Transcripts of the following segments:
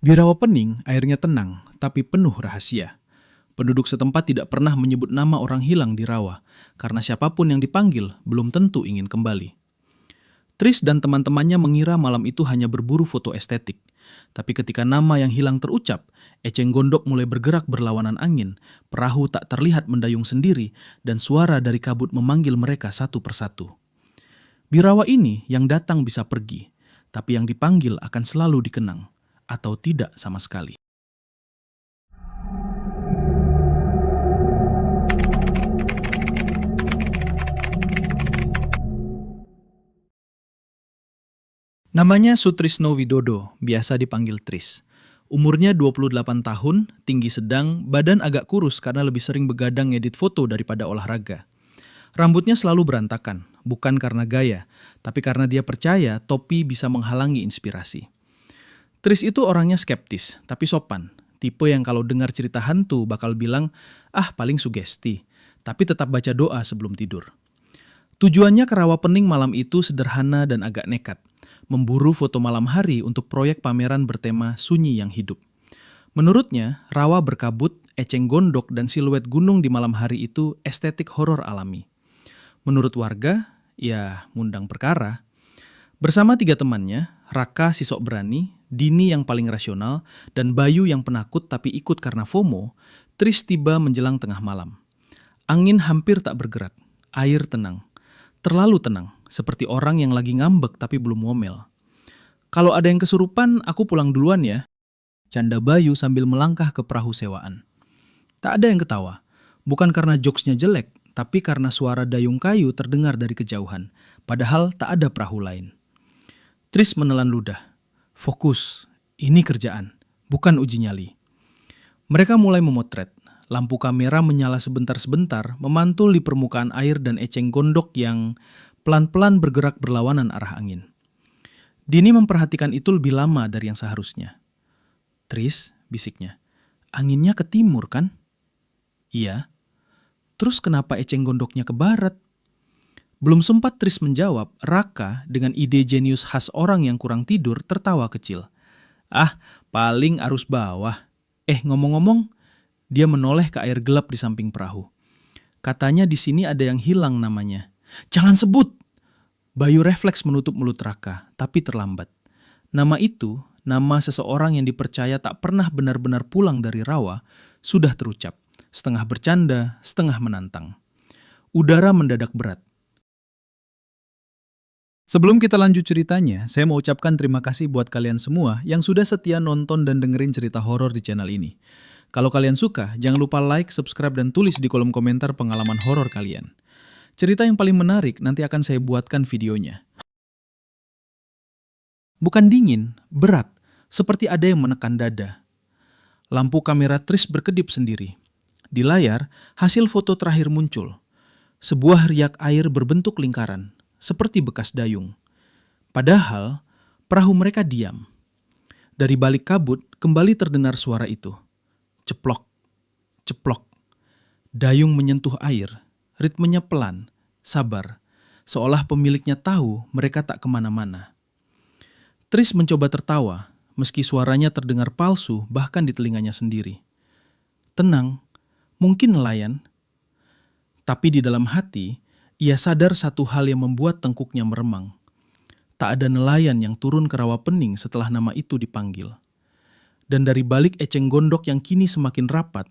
Di Rawapening, airnya tenang, tapi penuh rahasia. Penduduk setempat tidak pernah menyebut nama orang hilang di rawa, karena siapapun yang dipanggil belum tentu ingin kembali. Tris dan teman-temannya mengira malam itu hanya berburu foto estetik. Tapi ketika nama yang hilang terucap, eceng gondok mulai bergerak berlawanan angin, perahu tak terlihat mendayung sendiri, dan suara dari kabut memanggil mereka satu persatu. Di rawa ini, yang datang bisa pergi, tapi yang dipanggil akan selalu dikenang, atau tidak sama sekali. Namanya Sutrisno Widodo, biasa dipanggil Tris. Umurnya 28 tahun, tinggi sedang, badan agak kurus karena lebih sering begadang ngedit foto daripada olahraga. Rambutnya selalu berantakan, bukan karena gaya, tapi karena dia percaya topi bisa menghalangi inspirasi. Tris itu orangnya skeptis, tapi sopan. Tipe yang kalau dengar cerita hantu bakal bilang, paling sugesti, tapi tetap baca doa sebelum tidur. Tujuannya ke Rawapening malam itu sederhana dan agak nekat. Memburu foto malam hari untuk proyek pameran bertema Sunyi yang Hidup. Menurutnya, rawa berkabut, eceng gondok, dan siluet gunung di malam hari itu estetik horor alami. Menurut warga, ya ngundang perkara. Bersama 3 temannya, Raka si sok berani, Dini yang paling rasional, dan Bayu yang penakut tapi ikut karena FOMO, Tris tiba menjelang tengah malam. Angin hampir tak bergerak, air tenang. Terlalu tenang, seperti orang yang lagi ngambek tapi belum ngomel. Kalau ada yang kesurupan, aku pulang duluan ya. Canda Bayu sambil melangkah ke perahu sewaan. Tak ada yang ketawa, bukan karena jokesnya jelek, tapi karena suara dayung kayu terdengar dari kejauhan, padahal tak ada perahu lain. Tris menelan ludah. Fokus, ini kerjaan, bukan uji nyali. Mereka mulai memotret. Lampu kamera menyala sebentar-sebentar, memantul di permukaan air dan eceng gondok yang pelan-pelan bergerak berlawanan arah angin. Dini memperhatikan itu lebih lama dari yang seharusnya. Tris, bisiknya, anginnya ke timur kan? Iya. Terus kenapa eceng gondoknya ke barat? Belum sempat Tris menjawab, Raka dengan ide jenius khas orang yang kurang tidur tertawa kecil. Paling arus bawah. Ngomong-ngomong, dia menoleh ke air gelap di samping perahu. Katanya di sini ada yang hilang namanya. Jangan sebut! Bayu refleks menutup mulut Raka, tapi terlambat. Nama itu, nama seseorang yang dipercaya tak pernah benar-benar pulang dari rawa, sudah terucap, setengah bercanda, setengah menantang. Udara mendadak berat. Sebelum kita lanjut ceritanya, saya mau ucapkan terima kasih buat kalian semua yang sudah setia nonton dan dengerin cerita horor di channel ini. Kalau kalian suka, jangan lupa like, subscribe, dan tulis di kolom komentar pengalaman horor kalian. Cerita yang paling menarik nanti akan saya buatkan videonya. Bukan dingin, berat, seperti ada yang menekan dada. Lampu kamera Tris berkedip sendiri. Di layar, hasil foto terakhir muncul. Sebuah riak air berbentuk lingkaran, seperti bekas dayung. Padahal, perahu mereka diam. Dari balik kabut, kembali terdengar suara itu. Ceplok, ceplok. Dayung menyentuh air, ritmenya pelan, sabar, seolah pemiliknya tahu mereka tak kemana-mana. Tris mencoba tertawa, meski suaranya terdengar palsu bahkan di telinganya sendiri. Tenang, mungkin nelayan. Tapi di dalam hati, ia sadar satu hal yang membuat tengkuknya meremang. Tak ada nelayan yang turun ke Rawapening setelah nama itu dipanggil. Dan dari balik eceng gondok yang kini semakin rapat,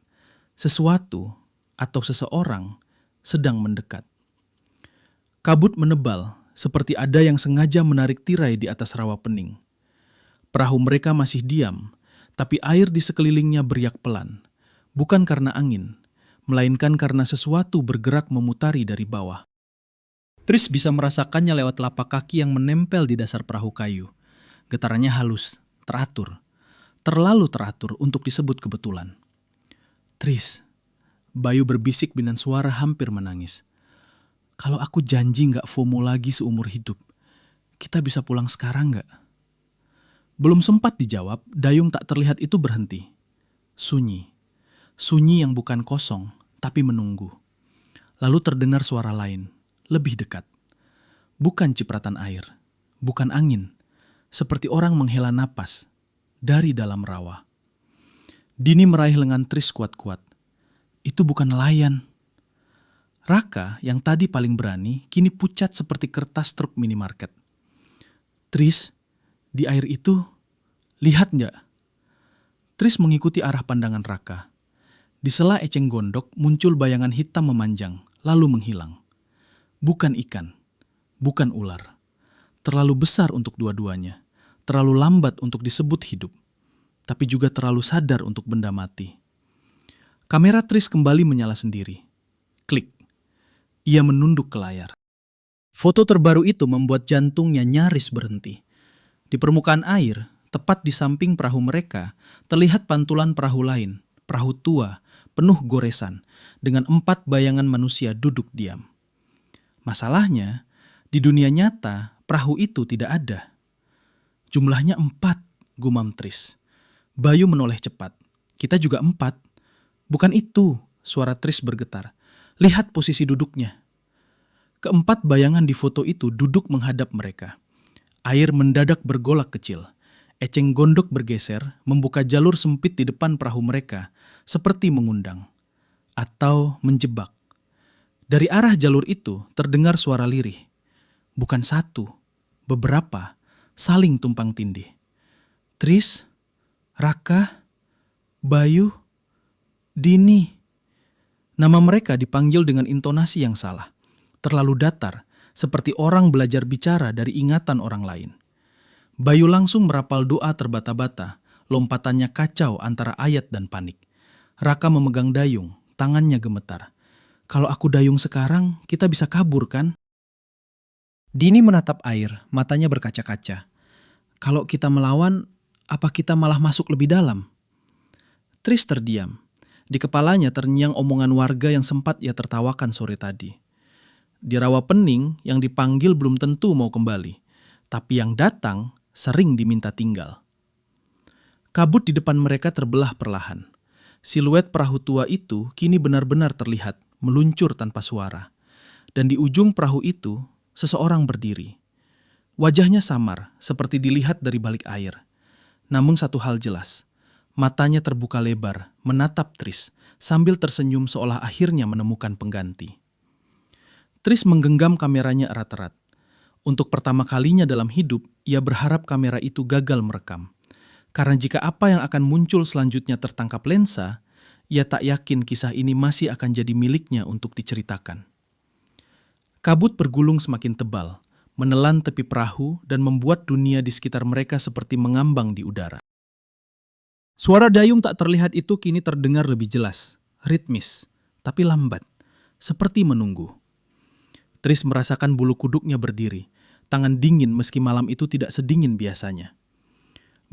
sesuatu atau seseorang sedang mendekat. Kabut menebal, seperti ada yang sengaja menarik tirai di atas Rawapening. Perahu mereka masih diam, tapi air di sekelilingnya beriak pelan. Bukan karena angin, melainkan karena sesuatu bergerak memutari dari bawah. Tris bisa merasakannya lewat telapak kaki yang menempel di dasar perahu kayu. Getarannya halus, teratur. Terlalu teratur untuk disebut kebetulan. Tris, Bayu berbisik dengan suara hampir menangis. Kalau aku janji gak FOMO lagi seumur hidup, kita bisa pulang sekarang gak? Belum sempat dijawab, dayung tak terlihat itu berhenti. Sunyi. Sunyi yang bukan kosong, tapi menunggu. Lalu terdengar suara lain, lebih dekat. Bukan cipratan air, bukan angin, seperti orang menghela napas. dari dalam rawa. Dini meraih lengan Tris kuat-kuat. Itu bukan nelayan. Raka yang tadi paling berani kini pucat seperti kertas truk minimarket. Tris, di air itu, lihat nggak? Tris mengikuti arah pandangan Raka. Di sela eceng gondok muncul bayangan hitam memanjang, lalu menghilang. Bukan ikan, bukan ular. Terlalu besar untuk dua-duanya, terlalu lambat untuk disebut hidup, tapi juga terlalu sadar untuk benda mati. Kamera Tris kembali menyala sendiri. Klik. Ia menunduk ke layar. Foto terbaru itu membuat jantungnya nyaris berhenti. Di permukaan air, tepat di samping perahu mereka, terlihat pantulan perahu lain, perahu tua, penuh goresan, dengan 4 bayangan manusia duduk diam. Masalahnya, di dunia nyata, perahu itu tidak ada. Jumlahnya 4, gumam Tris. Bayu menoleh cepat. Kita juga 4. Bukan itu, suara Tris bergetar. Lihat posisi duduknya. Keempat bayangan di foto itu duduk menghadap mereka. Air mendadak bergolak kecil. Eceng gondok bergeser, membuka jalur sempit di depan perahu mereka, seperti mengundang. Atau menjebak. Dari arah jalur itu terdengar suara lirih. Bukan satu, beberapa, saling tumpang tindih. Tris, Raka, Bayu, Dini. Nama mereka dipanggil dengan intonasi yang salah, terlalu datar, seperti orang belajar bicara dari ingatan orang lain. Bayu langsung merapal doa terbata-bata, lompatannya kacau antara ayat dan panik. Raka memegang dayung, tangannya gemetar. Kalau aku dayung sekarang, kita bisa kabur kan? Dini menatap air, matanya berkaca-kaca. Kalau kita melawan, apa kita malah masuk lebih dalam? Tris terdiam. Di kepalanya terngiang omongan warga yang sempat ia tertawakan sore tadi. Di rawa pening yang dipanggil belum tentu mau kembali, tapi yang datang sering diminta tinggal. Kabut di depan mereka terbelah perlahan. Siluet perahu tua itu kini benar-benar terlihat, meluncur tanpa suara. Dan di ujung perahu itu, seseorang berdiri. Wajahnya samar, seperti dilihat dari balik air. Namun satu hal jelas. Matanya terbuka lebar, menatap Tris, sambil tersenyum seolah akhirnya menemukan pengganti. Tris menggenggam kameranya erat-erat. Untuk pertama kalinya dalam hidup, ia berharap kamera itu gagal merekam. Karena jika apa yang akan muncul selanjutnya tertangkap lensa, ia tak yakin kisah ini masih akan jadi miliknya untuk diceritakan. Kabut bergulung semakin tebal, menelan tepi perahu dan membuat dunia di sekitar mereka seperti mengambang di udara. Suara dayung tak terlihat itu kini terdengar lebih jelas, ritmis, tapi lambat, seperti menunggu. Tris merasakan bulu kuduknya berdiri, tangan dingin meski malam itu tidak sedingin biasanya.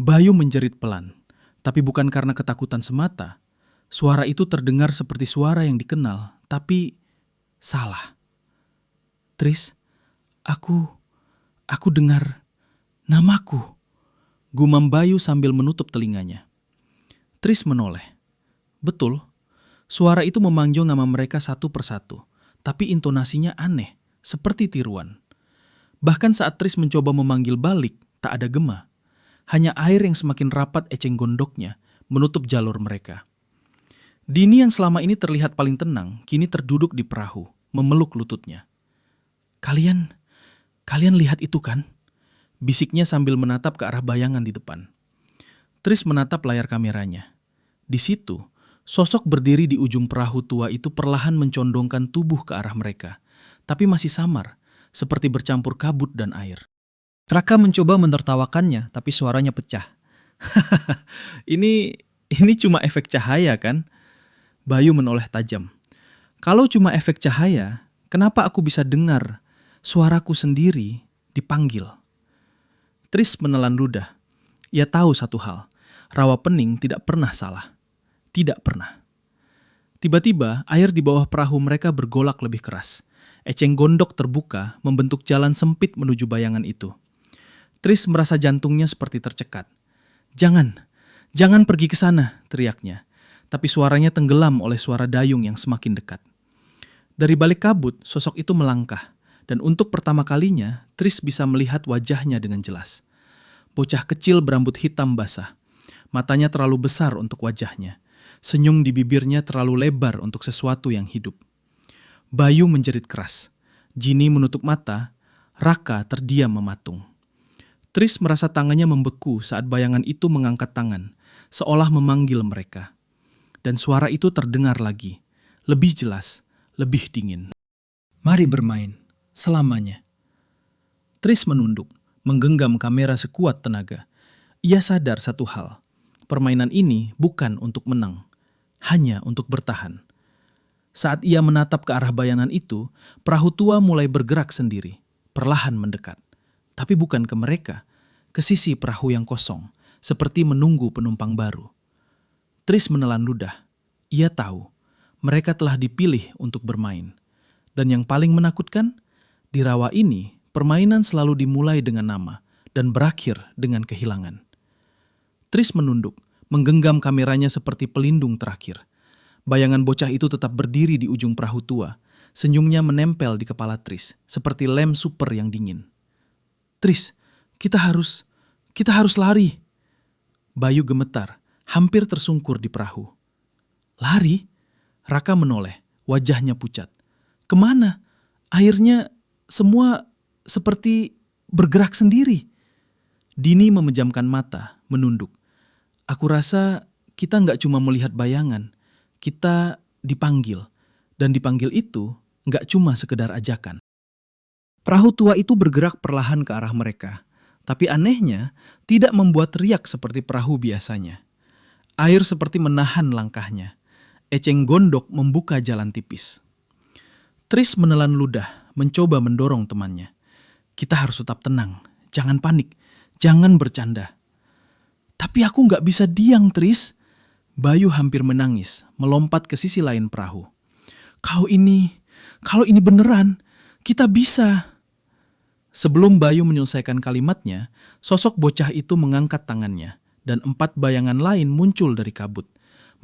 Bayu menjerit pelan, tapi bukan karena ketakutan semata. Suara itu terdengar seperti suara yang dikenal, tapi salah. Tris, aku dengar namaku, gumam Bayu sambil menutup telinganya. Tris menoleh. Betul, suara itu memanggil nama mereka satu persatu, tapi intonasinya aneh, seperti tiruan. Bahkan saat Tris mencoba memanggil balik, tak ada gema. Hanya air yang semakin rapat eceng gondoknya menutup jalur mereka. Dini yang selama ini terlihat paling tenang, kini terduduk di perahu, memeluk lututnya. Kalian lihat itu kan? Bisiknya sambil menatap ke arah bayangan di depan. Tris menatap layar kameranya. Di situ, sosok berdiri di ujung perahu tua itu perlahan mencondongkan tubuh ke arah mereka, tapi masih samar, seperti bercampur kabut dan air. Raka mencoba menertawakannya, tapi suaranya pecah. Ini cuma efek cahaya kan? Bayu menoleh tajam. Kalau cuma efek cahaya, kenapa aku bisa dengar suaraku sendiri dipanggil? Tris menelan ludah. Ia tahu satu hal, rawa pening tidak pernah salah. Tidak pernah. Tiba-tiba, air di bawah perahu mereka bergolak lebih keras. Eceng gondok terbuka, membentuk jalan sempit menuju bayangan itu. Tris merasa jantungnya seperti tercekat. Jangan pergi ke sana, teriaknya. Tapi suaranya tenggelam oleh suara dayung yang semakin dekat. Dari balik kabut, sosok itu melangkah. Dan untuk pertama kalinya, Tris bisa melihat wajahnya dengan jelas. Bocah kecil berambut hitam basah. Matanya terlalu besar untuk wajahnya. Senyum di bibirnya terlalu lebar untuk sesuatu yang hidup. Bayu menjerit keras. Ginny menutup mata. Raka terdiam mematung. Tris merasa tangannya membeku saat bayangan itu mengangkat tangan, seolah memanggil mereka. Dan suara itu terdengar lagi, lebih jelas, lebih dingin. Mari bermain, selamanya. Tris menunduk, menggenggam kamera sekuat tenaga. Ia sadar satu hal, permainan ini bukan untuk menang, hanya untuk bertahan. Saat ia menatap ke arah bayangan itu, perahu tua mulai bergerak sendiri, perlahan mendekat. Tapi bukan ke mereka, ke sisi perahu yang kosong, seperti menunggu penumpang baru. Tris menelan ludah. Ia tahu, mereka telah dipilih untuk bermain. Dan yang paling menakutkan, di rawa ini, permainan selalu dimulai dengan nama dan berakhir dengan kehilangan. Tris menunduk, menggenggam kameranya seperti pelindung terakhir. Bayangan bocah itu tetap berdiri di ujung perahu tua. Senyumnya menempel di kepala Tris, seperti lem super yang dingin. Tris, kita harus lari. Bayu gemetar, hampir tersungkur di perahu. Lari? Raka menoleh, wajahnya pucat. Kemana? Airnya semua seperti bergerak sendiri. Dini memejamkan mata, menunduk. Aku rasa kita nggak cuma melihat bayangan, kita dipanggil. Dan dipanggil itu nggak cuma sekedar ajakan. Perahu tua itu bergerak perlahan ke arah mereka. Tapi anehnya, tidak membuat riak seperti perahu biasanya. Air seperti menahan langkahnya. Eceng gondok membuka jalan tipis. Tris menelan ludah, mencoba mendorong temannya. Kita harus tetap tenang, jangan panik, jangan bercanda. Tapi aku nggak bisa diam, Tris. Bayu hampir menangis, melompat ke sisi lain perahu. Kalau ini beneran, kita bisa. Sebelum Bayu menyelesaikan kalimatnya, sosok bocah itu mengangkat tangannya, dan 4 bayangan lain muncul dari kabut.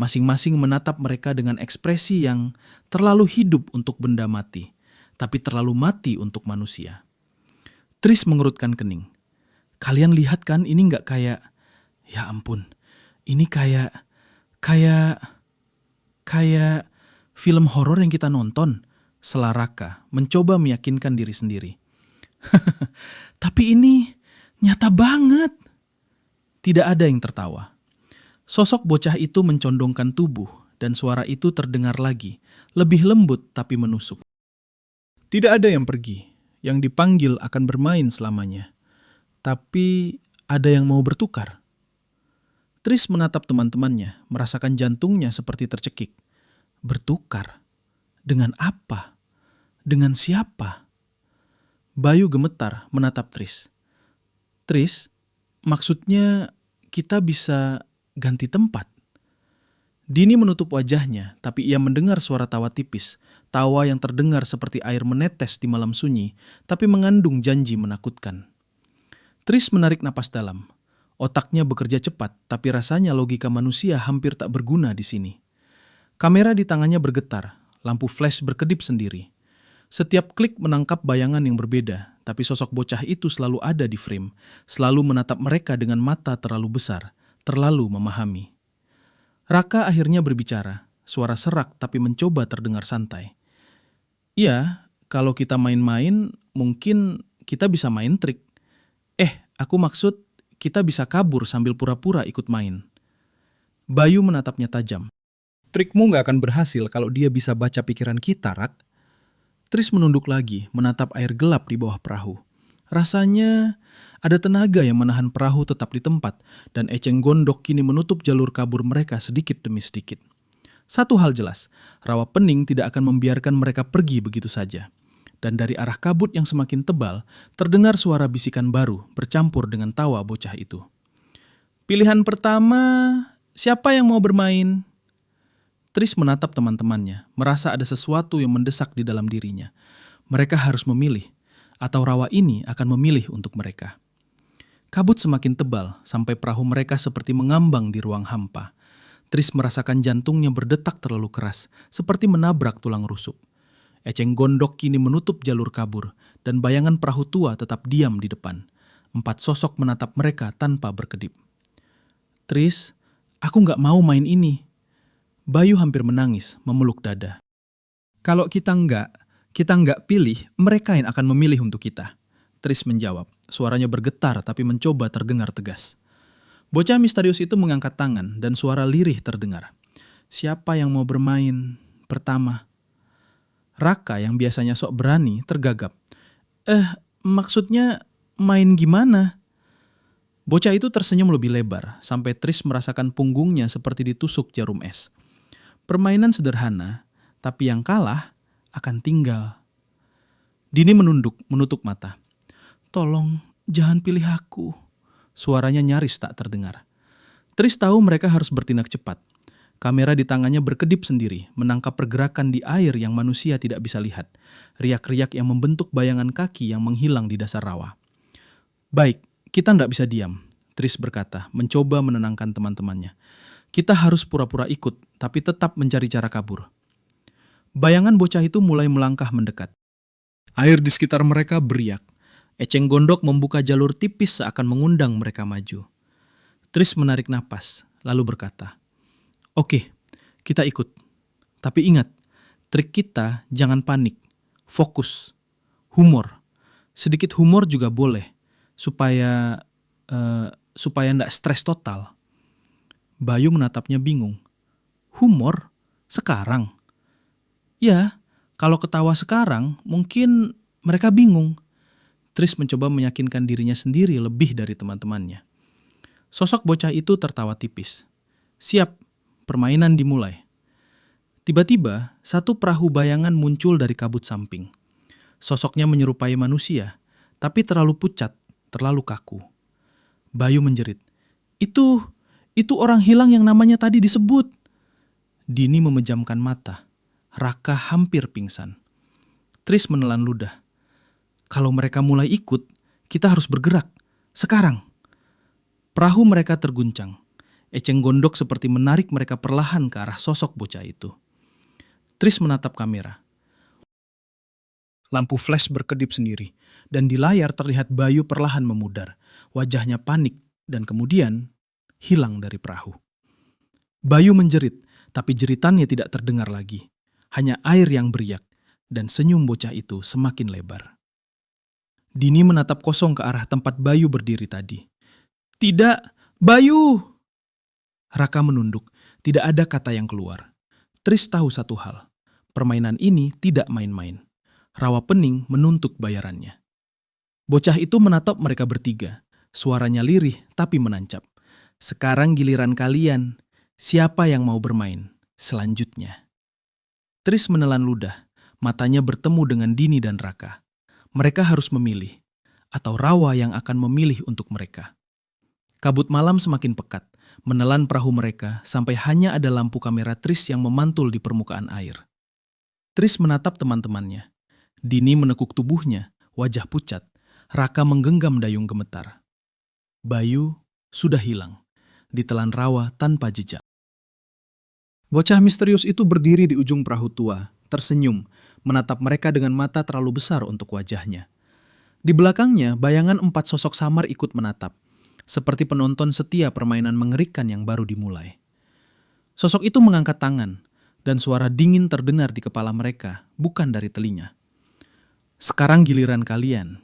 Masing-masing menatap mereka dengan ekspresi yang terlalu hidup untuk benda mati, tapi terlalu mati untuk manusia. Tris mengerutkan kening. Kalian lihat kan, ini nggak kayak... Ya ampun, ini kayak film horor yang kita nonton, sela Raka, mencoba meyakinkan diri sendiri. Tapi ini nyata banget. Tidak ada yang tertawa. Sosok bocah itu mencondongkan tubuh dan suara itu terdengar lagi, lebih lembut tapi menusuk. Tidak ada yang pergi, yang dipanggil akan bermain selamanya. Tapi ada yang mau bertukar. Tris menatap teman-temannya, merasakan jantungnya seperti tercekik. Bertukar? Dengan apa? Dengan siapa? Bayu gemetar menatap Tris. Tris, maksudnya kita bisa ganti tempat. Dini menutup wajahnya, tapi ia mendengar suara tawa tipis. Tawa yang terdengar seperti air menetes di malam sunyi, tapi mengandung janji menakutkan. Tris menarik napas dalam. Otaknya bekerja cepat, tapi rasanya logika manusia hampir tak berguna di sini. Kamera di tangannya bergetar, lampu flash berkedip sendiri. Setiap klik menangkap bayangan yang berbeda, tapi sosok bocah itu selalu ada di frame, selalu menatap mereka dengan mata terlalu besar, terlalu memahami. Raka akhirnya berbicara, suara serak tapi mencoba terdengar santai. Iya, kalau kita main-main, mungkin kita bisa main trik. Aku maksud kita bisa kabur sambil pura-pura ikut main. Bayu menatapnya tajam. Trikmu gak akan berhasil kalau dia bisa baca pikiran kita, Rak. Tris menunduk lagi, menatap air gelap di bawah perahu. Rasanya ada tenaga yang menahan perahu tetap di tempat, dan eceng gondok kini menutup jalur kabur mereka sedikit demi sedikit. Satu hal jelas, rawa pening tidak akan membiarkan mereka pergi begitu saja. Dan dari arah kabut yang semakin tebal, terdengar suara bisikan baru bercampur dengan tawa bocah itu. Pilihan pertama, siapa yang mau bermain? Tris menatap teman-temannya, merasa ada sesuatu yang mendesak di dalam dirinya. Mereka harus memilih, atau rawa ini akan memilih untuk mereka. Kabut semakin tebal, sampai perahu mereka seperti mengambang di ruang hampa. Tris merasakan jantungnya berdetak terlalu keras, seperti menabrak tulang rusuk. Eceng gondok kini menutup jalur kabur, dan bayangan perahu tua tetap diam di depan. 4 sosok menatap mereka tanpa berkedip. Tris, Aku nggak mau main ini. Bayu hampir menangis, memeluk dada. Kalau kita nggak pilih, mereka yang akan memilih untuk kita. Tris menjawab, suaranya bergetar tapi mencoba terdengar tegas. Bocah misterius itu mengangkat tangan dan suara lirih terdengar. Siapa yang mau bermain pertama? Raka yang biasanya sok berani tergagap. Maksudnya main gimana? Bocah itu tersenyum lebih lebar sampai Tris merasakan punggungnya seperti ditusuk jarum es. Permainan sederhana, tapi yang kalah akan tinggal. Dini menutup mata. Tolong, jangan pilih aku. Suaranya nyaris tak terdengar. Tris tahu mereka harus bertindak cepat. Kamera di tangannya berkedip sendiri, menangkap pergerakan di air yang manusia tidak bisa lihat. Riak-riak yang membentuk bayangan kaki yang menghilang di dasar rawa. Baik, kita tidak bisa diam, Tris berkata, mencoba menenangkan teman-temannya. Kita harus pura-pura ikut, tapi tetap mencari cara kabur. Bayangan bocah itu mulai melangkah mendekat. Air di sekitar mereka beriak. Eceng gondok membuka jalur tipis seakan mengundang mereka maju. Tris menarik napas, lalu berkata, "Oke, kita ikut. Tapi ingat, trik kita jangan panik, fokus, humor. Sedikit humor juga boleh, supaya ndak stres total." Bayu menatapnya bingung. Humor? Sekarang? Ya, kalau ketawa sekarang mungkin mereka bingung. Tris mencoba meyakinkan dirinya sendiri lebih dari teman-temannya. Sosok bocah itu tertawa tipis. Siap, permainan dimulai. Tiba-tiba, satu perahu bayangan muncul dari kabut samping. Sosoknya menyerupai manusia, tapi terlalu pucat, terlalu kaku. Bayu menjerit. Itu orang hilang yang namanya tadi disebut. Dini memejamkan mata. Raka hampir pingsan. Tris menelan ludah. Kalau mereka mulai ikut, kita harus bergerak. Sekarang. Perahu mereka terguncang. Eceng gondok seperti menarik mereka perlahan ke arah sosok bocah itu. Tris menatap kamera. Lampu flash berkedip sendiri, dan di layar terlihat Bayu perlahan memudar. Wajahnya panik, dan kemudian hilang dari perahu. Bayu menjerit, tapi jeritannya tidak terdengar lagi. Hanya air yang beriak, dan senyum bocah itu semakin lebar. Dini menatap kosong ke arah tempat Bayu berdiri tadi. Tidak, Bayu! Raka menunduk, tidak ada kata yang keluar. Tris tahu satu hal, permainan ini tidak main-main. Rawa pening menuntut bayarannya. Bocah itu menatap mereka bertiga, suaranya lirih tapi menancap. Sekarang giliran kalian, siapa yang mau bermain selanjutnya? Tris menelan ludah, matanya bertemu dengan Dini dan Raka. Mereka harus memilih, atau Rawa yang akan memilih untuk mereka. Kabut malam semakin pekat, menelan perahu mereka sampai hanya ada lampu kamera Tris yang memantul di permukaan air. Tris menatap teman-temannya. Dini menekuk tubuhnya, wajah pucat. Raka menggenggam dayung gemetar. Bayu sudah hilang, ditelan Rawa tanpa jejak. Bocah misterius itu berdiri di ujung perahu tua, tersenyum, menatap mereka dengan mata terlalu besar untuk wajahnya. Di belakangnya, bayangan 4 sosok samar ikut menatap, seperti penonton setia permainan mengerikan yang baru dimulai. Sosok itu mengangkat tangan, dan suara dingin terdengar di kepala mereka, bukan dari telinga. Sekarang giliran kalian.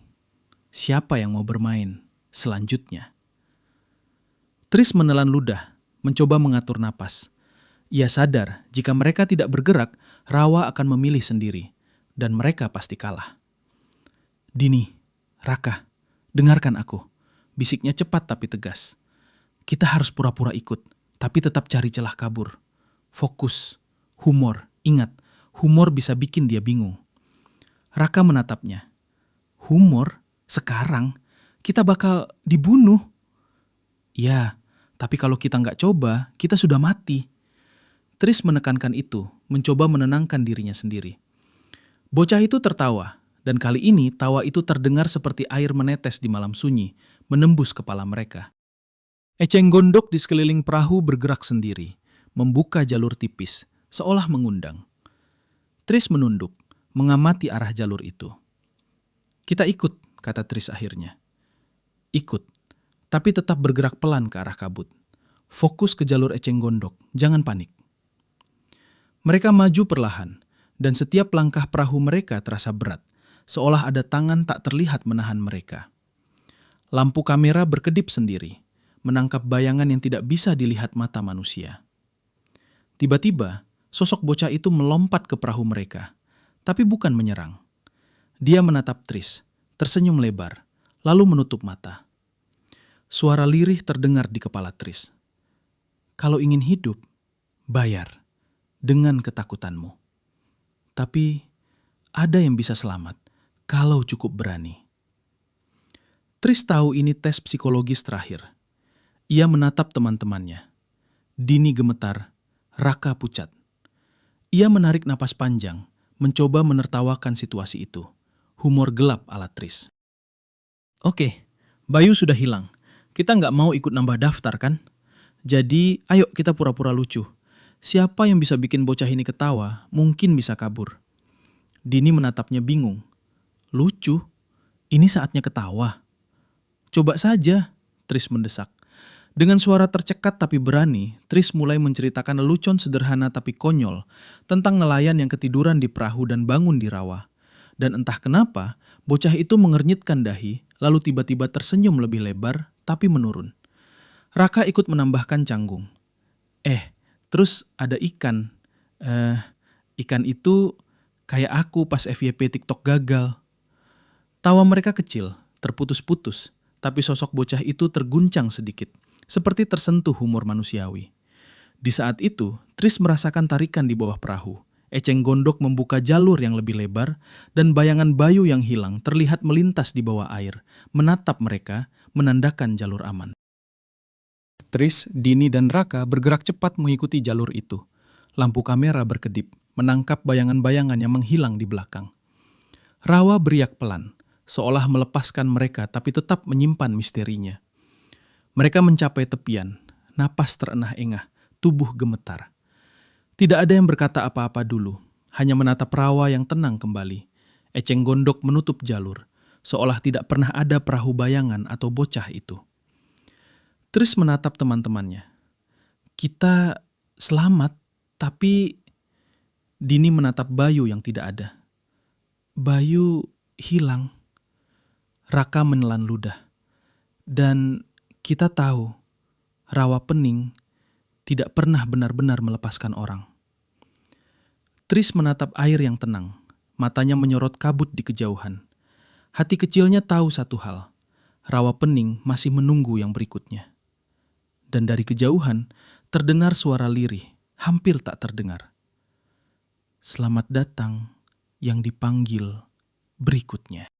Siapa yang mau bermain selanjutnya? Tris menelan ludah, mencoba mengatur napas. Ia sadar jika mereka tidak bergerak, Rawa akan memilih sendiri, dan mereka pasti kalah. Dini, Raka, dengarkan aku. Bisiknya cepat tapi tegas. Kita harus pura-pura ikut, tapi tetap cari celah kabur. Fokus, humor, ingat, humor bisa bikin dia bingung. Raka menatapnya. Humor? Sekarang? Kita bakal dibunuh. Ya, tapi kalau kita nggak coba, kita sudah mati. Tris menekankan itu, mencoba menenangkan dirinya sendiri. Bocah itu tertawa, dan kali ini tawa itu terdengar seperti air menetes di malam sunyi, menembus kepala mereka. Eceng gondok di sekeliling perahu bergerak sendiri, membuka jalur tipis, seolah mengundang. Tris menunduk, mengamati arah jalur itu. Kita ikut, kata Tris akhirnya. Ikut, tapi tetap bergerak pelan ke arah kabut. Fokus ke jalur eceng gondok, jangan panik. Mereka maju perlahan, dan setiap langkah perahu mereka terasa berat, seolah ada tangan tak terlihat menahan mereka. Lampu kamera berkedip sendiri, menangkap bayangan yang tidak bisa dilihat mata manusia. Tiba-tiba, sosok bocah itu melompat ke perahu mereka, tapi bukan menyerang. Dia menatap Tris, tersenyum lebar, lalu menutup mata. Suara lirih terdengar di kepala Tris. Kalau ingin hidup, bayar dengan ketakutanmu. Tapi ada yang bisa selamat kalau cukup berani. Tris tahu ini tes psikologis terakhir. Ia menatap teman-temannya. Dini gemetar, Raka pucat. Ia menarik napas panjang, mencoba menertawakan situasi itu. Humor gelap ala Tris. Oke, Bayu sudah hilang. Kita nggak mau ikut nambah daftar kan? Jadi ayo kita pura-pura lucu. Siapa yang bisa bikin bocah ini ketawa, mungkin bisa kabur. Dini menatapnya bingung. Lucu? Ini saatnya ketawa. Coba saja, Tris mendesak. Dengan suara tercekat tapi berani, Tris mulai menceritakan lelucon sederhana tapi konyol tentang nelayan yang ketiduran di perahu dan bangun di rawa. Dan entah kenapa, bocah itu mengernyitkan dahi, lalu tiba-tiba tersenyum lebih lebar tapi menurun. Raka ikut menambahkan canggung. Terus ada ikan. Ikan itu kayak aku pas FYP TikTok gagal. Tawa mereka kecil, terputus-putus, tapi sosok bocah itu terguncang sedikit, seperti tersentuh humor manusiawi. Di saat itu, Tris merasakan tarikan di bawah perahu. Eceng gondok membuka jalur yang lebih lebar, dan bayangan Bayu yang hilang terlihat melintas di bawah air, menatap mereka, menandakan jalur aman. Tris, Dini, dan Raka bergerak cepat mengikuti jalur itu. Lampu kamera berkedip, menangkap bayangan-bayangan yang menghilang di belakang. Rawa beriak pelan, seolah melepaskan mereka tapi tetap menyimpan misterinya. Mereka mencapai tepian, napas terenah-engah, tubuh gemetar. Tidak ada yang berkata apa-apa dulu, hanya menatap rawa yang tenang kembali. Eceng gondok menutup jalur, seolah tidak pernah ada perahu bayangan atau bocah itu. Tris menatap teman-temannya. Kita selamat, tapi Dini menatap Bayu yang tidak ada. Bayu hilang. Raka menelan ludah. Dan kita tahu, rawa pening tidak pernah benar-benar melepaskan orang. Tris menatap air yang tenang. Matanya menyorot kabut di kejauhan. Hati kecilnya tahu satu hal. Rawa pening masih menunggu yang berikutnya. Dan dari kejauhan terdengar suara lirih, hampir tak terdengar. Selamat datang yang dipanggil berikutnya.